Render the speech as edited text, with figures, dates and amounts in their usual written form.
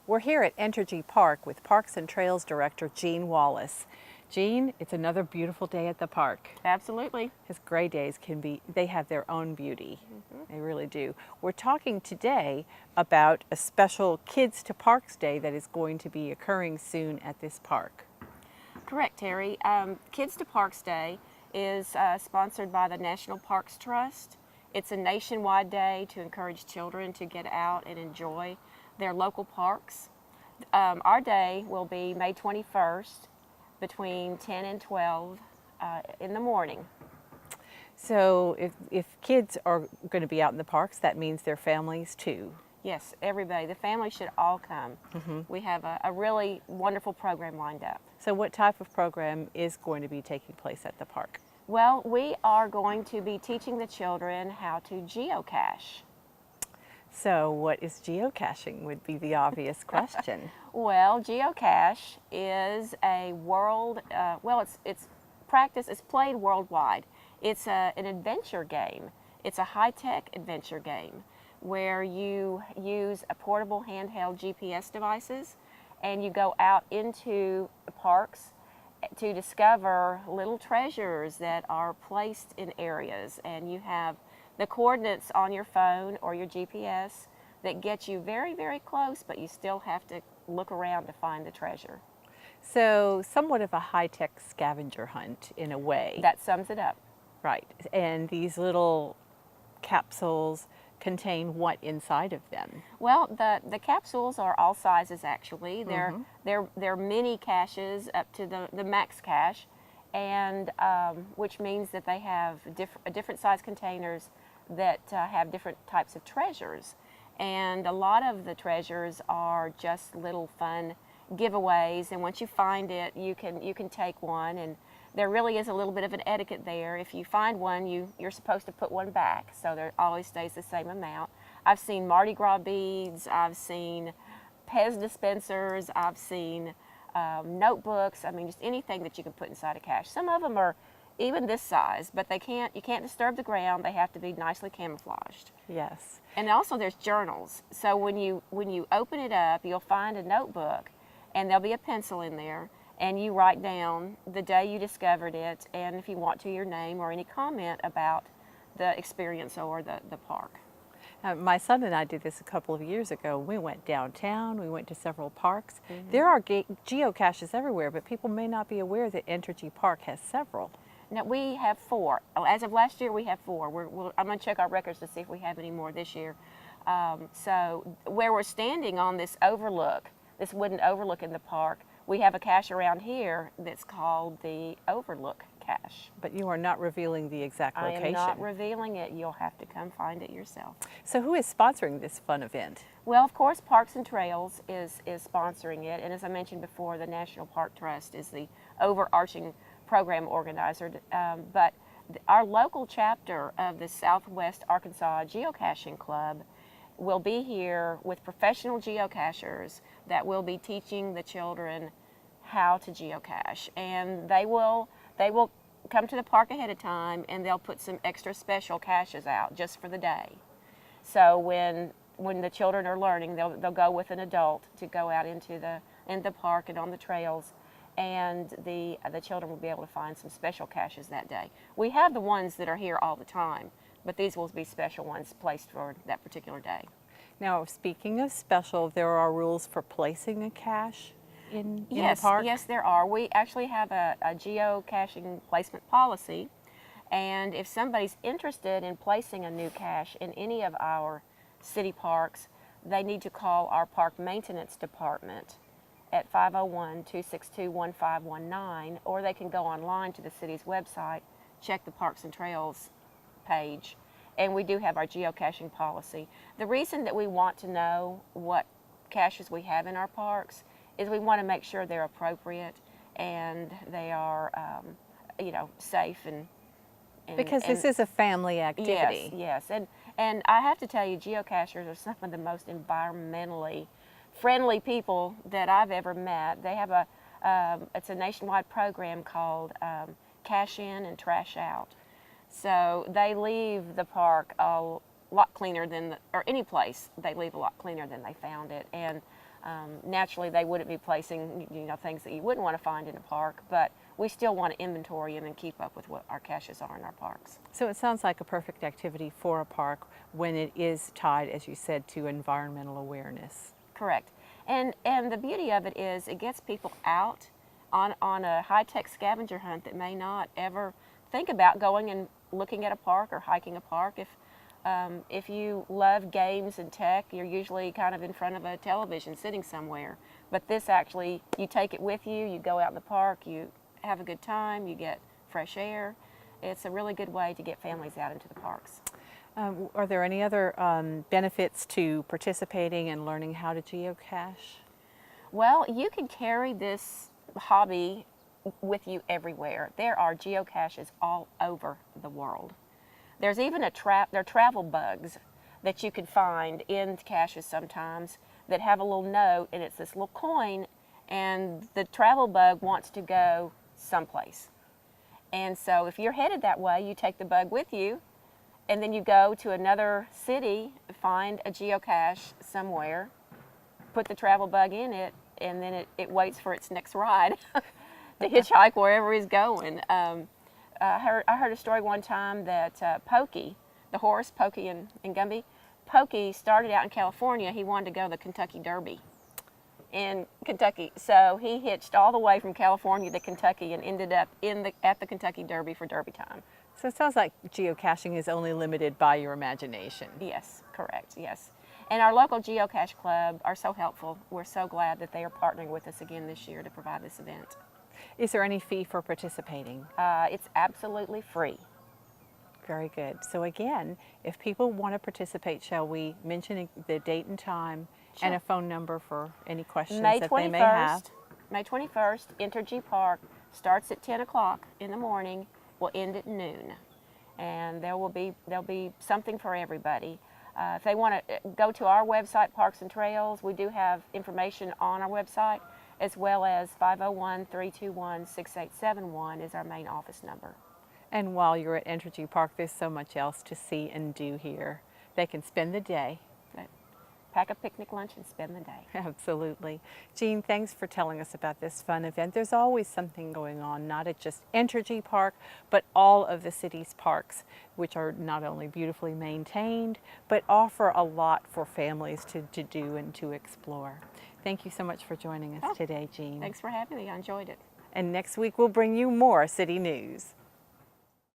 We're here at Entergy Park with Parks and Trails Director Gene Wallace. Gene, it's another beautiful day at the park. Absolutely. His gray days they have their own beauty. They really do. We're talking today about a special Kids to Parks Day that is going to be occurring soon at this park. Correct, Terry. Kids to Parks Day is sponsored by the National Parks Trust. It's a nationwide day to encourage children to get out and enjoy their local parks. Our day will be May 21st between 10 and 12 in the morning. So if kids are going to be out in the parks, that means their families too. Yes, everybody. The family should all come. We have a really wonderful program lined up. So what type of program is going to be taking place at the park? Well, we are going to be teaching the children how to geocache. So what is geocaching would be the obvious question. Well, geocache is a world, it's played worldwide. It's an adventure game. It's a high-tech adventure game where you use a portable handheld GPS devices and you go out into the parks to discover little treasures that are placed in areas, and you have the coordinates on your phone or your GPS that get you very, very close, but you still have to look around to find the treasure. So somewhat of a high-tech scavenger hunt in a way. That sums it up. Right. And these little capsules contain what inside of them? Well, the capsules are all sizes actually. They're mini caches up to the max cache, and which means that they have different size containers that have different types of treasures. And a lot of the treasures are just little fun giveaways, and once you find it, you can take one, and there really is a little bit of an etiquette there. If you find one, you're supposed to put one back, so there always stays the same amount. I've seen Mardi Gras beads, I've seen Pez dispensers, I've seen notebooks. I mean, just anything that you can put inside a cache. Some of them are even this size, but you can't disturb the ground. They have to be nicely camouflaged. Yes. And also there's journals. So when you open it up, you'll find a notebook, and there'll be a pencil in there, and you write down the day you discovered it, and if you want to, your name or any comment about the experience or the park. My son and I did this a couple of years ago. We went downtown, we went to several parks. There are geocaches everywhere, but people may not be aware that Entergy Park has several. Now, we have 4. As of last year, we have 4. I'm going to check our records to see if we have any more this year. So where we're standing on this overlook, this wooden overlook in the park, we have a cache around here that's called the Overlook Cache. But you are not revealing the exact location. I am not revealing it. You'll have to come find it yourself. So who is sponsoring this fun event? Well, of course, Parks and Trails is sponsoring it, and as I mentioned before, the National Park Trust is the overarching program organizer, but our local chapter of the Southwest Arkansas Geocaching Club will be here with professional geocachers that will be teaching the children how to geocache, and they will come to the park ahead of time, and they'll put some extra special caches out just for the day. So when the children are learning, they'll go with an adult to go out into the park and on the trails, and the children will be able to find some special caches that day. We have the ones that are here all the time, but these will be special ones placed for that particular day. Now, speaking of special, there are rules for placing a cache in the park? Yes, there are. We actually have a geocaching placement policy, and if somebody's interested in placing a new cache in any of our city parks, they need to call our park maintenance department at 501-262-1519, or they can go online to the city's website, check the Parks and Trails page, and we do have our geocaching policy. The reason that we want to know what caches we have in our parks is we want to make sure they're appropriate and they are, safe and because this is a family activity. Yes, and I have to tell you, geocachers are some of the most environmentally friendly people that I've ever met. They have it's a nationwide program called Cash In and Trash Out. So they leave the park a lot cleaner than, or any place, they leave a lot cleaner than they found it. And Naturally, they wouldn't be placing things that you wouldn't want to find in a park, but we still want to inventory them and keep up with what our caches are in our parks. So it sounds like a perfect activity for a park when it is tied, as you said, to environmental awareness. Correct. And the beauty of it is it gets people out on a high-tech scavenger hunt that may not ever think about going and looking at a park or hiking a park. If you love games and tech, you're usually kind of in front of a television sitting somewhere. But this actually, you take it with you, you go out in the park, you have a good time, you get fresh air. It's a really good way to get families out into the parks. Are there any other benefits to participating and learning how to geocache? Well, you can carry this hobby with you everywhere. There are geocaches all over the world. There's even there are travel bugs that you can find in caches sometimes that have a little note, and it's this little coin, and the travel bug wants to go someplace. And so if you're headed that way, you take the bug with you, and then you go to another city, find a geocache somewhere, put the travel bug in it, and then it waits for its next ride to hitchhike wherever he's going. I heard a story one time that Pokey, the horse, Pokey and Gumby, Pokey started out in California. He wanted to go to the Kentucky Derby in Kentucky. So he hitched all the way from California to Kentucky and ended up at the Kentucky Derby for Derby time. So it sounds like geocaching is only limited by your imagination. Yes, correct, yes. And our local Geocache Club are so helpful. We're so glad that they are partnering with us again this year to provide this event. Is there any fee for participating? It's absolutely free. Very good. So again, if people want to participate, shall we mention the date and time and a phone number for any questions that they may have? May 21st, Entergy Park starts at 10 o'clock in the morning, will end at noon. And there'll be something for everybody. If they want to go to our website, Parks and Trails, we do have information on our website, as well as 501-321-6871 is our main office number. And while you're at Entergy Park, there's so much else to see and do here. They can spend the day. Pack a picnic lunch and spend the day. Absolutely. Jean, thanks for telling us about this fun event. There's always something going on, not at just Entergy Park, but all of the city's parks, which are not only beautifully maintained, but offer a lot for families to do and to explore. Thank you so much for joining us today, Jean. Thanks for having me. I enjoyed it. And next week we'll bring you more city news.